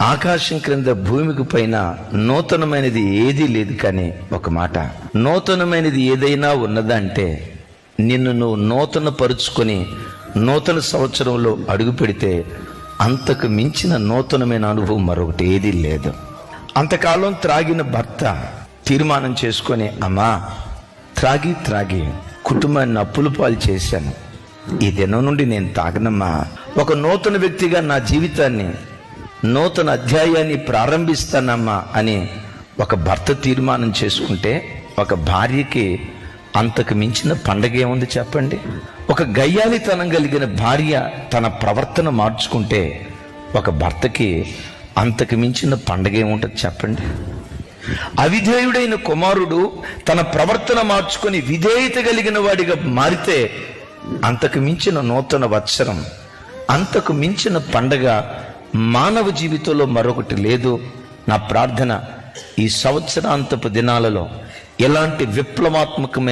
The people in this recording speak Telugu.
ఆకాశం క్రింద భూమికి పైన నూతనమైనది ఏదీ లేదు. కానీ ఒక మాట, నూతనమైనది ఏదైనా ఉన్నదంటే నిన్ను నువ్వు నూతన పరుచుకొని నూతన సంవత్సరంలో అడుగు పెడితే అంతకు మించిన నూతనమైన అనుభవం మరొకటి ఏదీ లేదు. అంతకాలం త్రాగిన భర్త తీర్మానం చేసుకొని, అమ్మా త్రాగి కుటుంబాన్ని అప్పుల పాలు చేశాను, ఈ దినం నుండి నేను తాగనమ్మా, ఒక నూతన వ్యక్తిగా నా జీవితాన్ని నూతన అధ్యాయాన్ని ప్రారంభిస్తానమ్మా అని ఒక భర్త తీర్మానం చేసుకుంటే ఒక భార్యకి అంతకు మించిన పండగ ఏముంది చెప్పండి? ఒక గయ్యాలితనం కలిగిన భార్య తన ప్రవర్తన మార్చుకుంటే ఒక భర్తకి అంతకు మించిన పండగ ఏముంటుంది చెప్పండి? అవిధేయుడైన కుమారుడు తన ప్రవర్తన మార్చుకొని విధేయత కలిగిన వాడిగా మారితే అంతకు మించిన నూతన వత్సరం, అంతకు మించిన పండగ మానవ జీవితంలో మరొకటి లేదు. నా ప్రార్థన, ఈ సంవత్సరాంతపు దినాలలో ఎలాంటి విప్లవాత్మకమైన